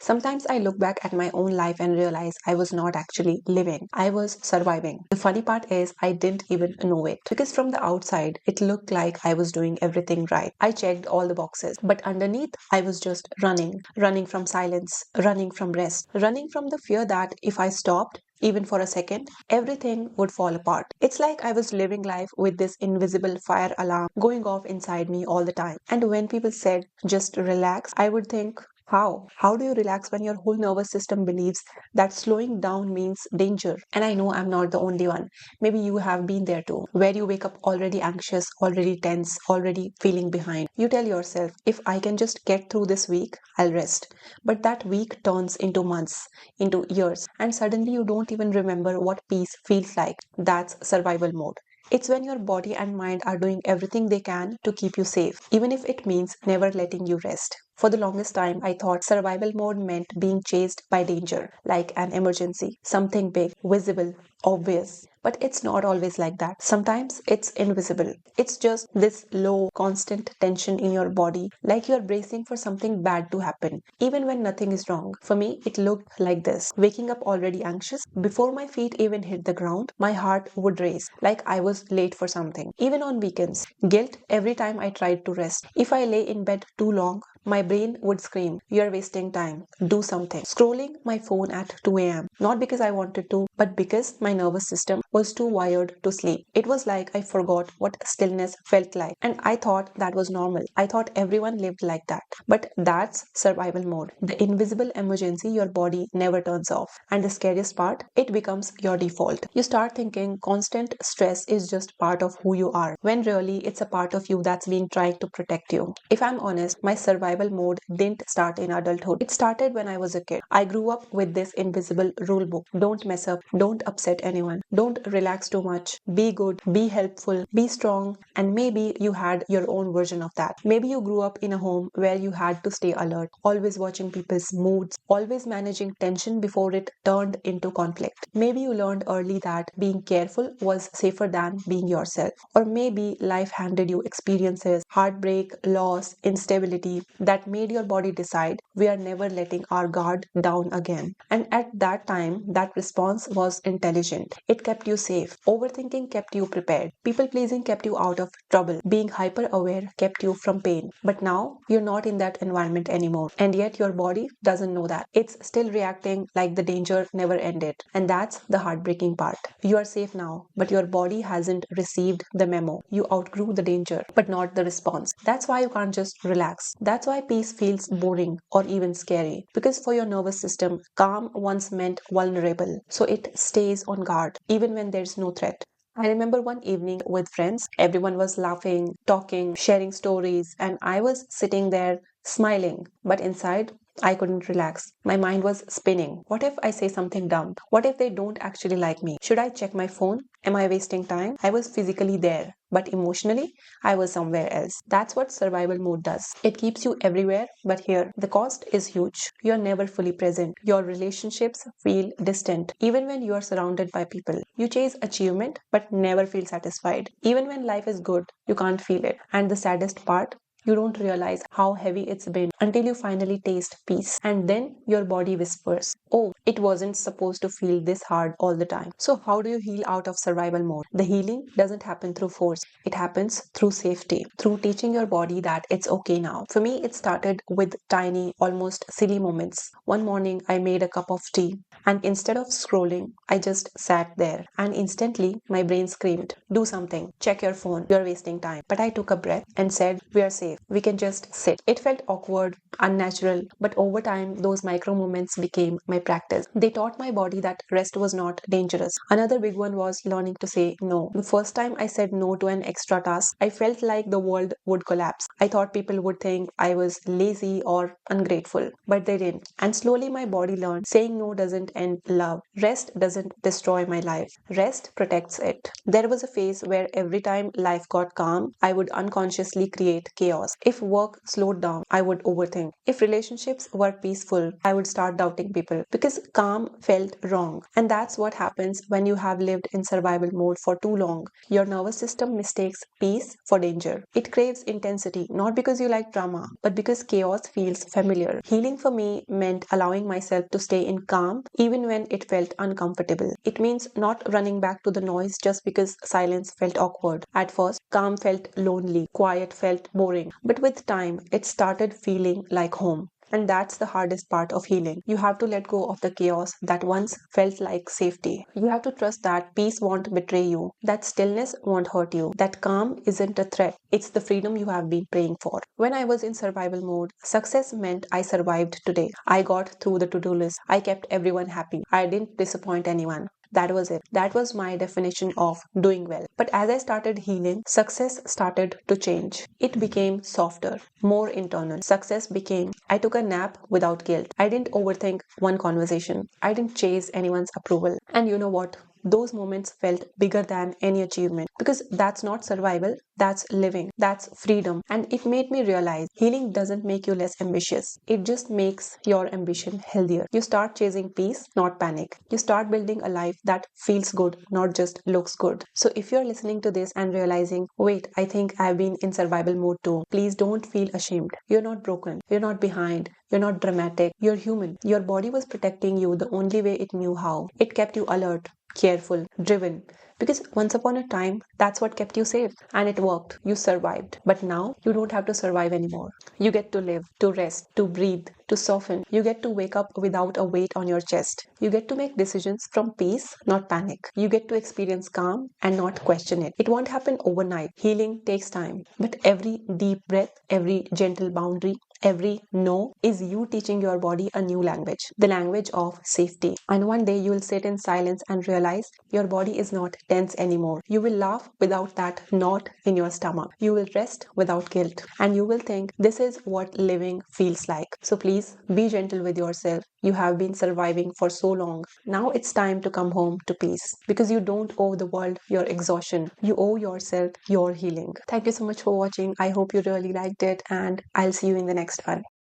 Sometimes I look back at my own life and realize I was not actually living. I was surviving. The funny part is I didn't even know it. Because from the outside, it looked like I was doing everything right. I checked all the boxes. But underneath, I was just running. Running from silence. Running from rest. Running from the fear that if I stopped, even for a second, everything would fall apart. It's like I was living life with this invisible fire alarm going off inside me all the time. And when people said, just relax, I would think, how? How do you relax when your whole nervous system believes that slowing down means danger? And I know I'm not the only one. Maybe you have been there too, where you wake up already anxious, already tense, already feeling behind. You tell yourself, if I can just get through this week, I'll rest. But that week turns into months, into years, and suddenly you don't even remember what peace feels like. That's survival mode. It's when your body and mind are doing everything they can to keep you safe, even if it means never letting you rest. For the longest time, I thought survival mode meant being chased by danger, like an emergency, something big, visible, obvious. But it's not always like that. Sometimes it's invisible. It's just this low, constant tension in your body, like you're bracing for something bad to happen, even when nothing is wrong. For me, it looked like this. Waking up already anxious, before my feet even hit the ground, my heart would race, like I was late for something. Even on weekends, guilt every time I tried to rest. If I lay in bed too long, my brain would scream, you're wasting time, do something. Scrolling my phone at 2 a.m. Not because I wanted to, but because my nervous system was too wired to sleep. It was like I forgot what stillness felt like. And I thought that was normal. I thought everyone lived like that. But that's survival mode. The invisible emergency your body never turns off. And the scariest part, it becomes your default. You start thinking constant stress is just part of who you are, when really it's a part of you that's being trying to protect you. If I'm honest, my survival mode didn't start in adulthood. It started when I was a kid. I grew up with this invisible rule book. Don't mess up. Don't upset anyone. Don't relax too much. Be good. Be helpful. Be strong. And maybe you had your own version of that. Maybe you grew up in a home where you had to stay alert, always watching people's moods, always managing tension before it turned into conflict. Maybe you learned early that being careful was safer than being yourself. Or maybe life handed you experiences, heartbreak, loss, instability that made your body decide we are never letting our guard down again. And at that time, that response was intelligent. It kept you safe. Overthinking kept you prepared. People pleasing kept you out of trouble. Being hyper aware kept you from pain. But now you're not in that environment anymore. And yet your body doesn't know that. It's still reacting like the danger never ended. And that's the heartbreaking part. You are safe now, but your body hasn't received the memo. You outgrew the danger, but not the response. That's why you can't just relax. That's why peace feels boring or even scary. Because for your nervous system, calm once meant vulnerable. So it stays on guard, even when there's no threat. I remember one evening with friends, everyone was laughing, talking, sharing stories, and I was sitting there smiling. But inside, I couldn't relax. My mind was spinning. What if I say something dumb? What if they don't actually like me? Should I check my phone? Am I wasting time? I was physically there, but emotionally, I was somewhere else. That's what survival mode does. It keeps you everywhere, but here, the cost is huge. You're never fully present. Your relationships feel distant, even when you are surrounded by people. You chase achievement, but never feel satisfied. Even when life is good, you can't feel it. And the saddest part, you don't realize how heavy it's been until you finally taste peace. And then your body whispers, oh, it wasn't supposed to feel this hard all the time. So, how do you heal out of survival mode? The healing doesn't happen through force, it happens through safety, through teaching your body that it's okay now. For me, it started with tiny, almost silly moments. One morning, I made a cup of tea, and instead of scrolling, I just sat there. And instantly, my brain screamed, do something, check your phone, you're wasting time. But I took a breath and said, we are safe. We can just sit. It felt awkward, unnatural, but over time, those micro moments became my practice. They taught my body that rest was not dangerous. Another big one was learning to say no. The first time I said no to an extra task, I felt like the world would collapse. I thought people would think I was lazy or ungrateful, but they didn't. And slowly my body learned saying no doesn't end love. Rest doesn't destroy my life. Rest protects it. There was a phase where every time life got calm, I would unconsciously create chaos. chaos. If work slowed down, I would overthink. If relationships were peaceful, I would start doubting people because calm felt wrong. And that's what happens when you have lived in survival mode for too long. Your nervous system mistakes peace for danger. It craves intensity, not because you like drama, but because chaos feels familiar. Healing for me meant allowing myself to stay in calm even when it felt uncomfortable. It means not running back to the noise just because silence felt awkward. At first, calm felt lonely, quiet felt boring, but with time, it started feeling like home. And that's the hardest part of healing. You have to let go of the chaos that once felt like safety. You have to trust that peace won't betray you, that stillness won't hurt you, that calm isn't a threat. It's the freedom you have been praying for. When I was in survival mode, success meant I survived today. I got through the to-do list. I kept everyone happy. I didn't disappoint anyone. That was it. That was my definition of doing well. But as I started healing, success started to change. It became softer, more internal. Success became I took a nap without guilt. I didn't overthink one conversation. I didn't chase anyone's approval. And you know what? Those moments felt bigger than any achievement because that's not survival, that's living, that's freedom. And it made me realize healing doesn't make you less ambitious, it just makes your ambition healthier. You start chasing peace, not panic. You start building a life that feels good, not just looks good. So if you're listening to this and realizing, wait, I think I've been in survival mode too, please don't feel ashamed. You're not broken, you're not behind, you're not dramatic, you're human. Your body was protecting you the only way it knew how. It kept you alert, careful, driven. Because once upon a time, that's what kept you safe. And it worked. You survived. But now, you don't have to survive anymore. You get to live, to rest, to breathe, to soften. You get to wake up without a weight on your chest. You get to make decisions from peace, not panic. You get to experience calm and not question it. It won't happen overnight. Healing takes time. But every deep breath, every gentle boundary, every no is you teaching your body a new language, the language of safety. And one day you will sit in silence and realize your body is not tense anymore. You will laugh without that knot in your stomach. You will rest without guilt. And you will think this is what living feels like. So please be gentle with yourself. You have been surviving for so long. Now it's time to come home to peace because you don't owe the world your exhaustion. You owe yourself your healing. Thank you so much for watching. I hope you really liked it and I'll see you in the next one.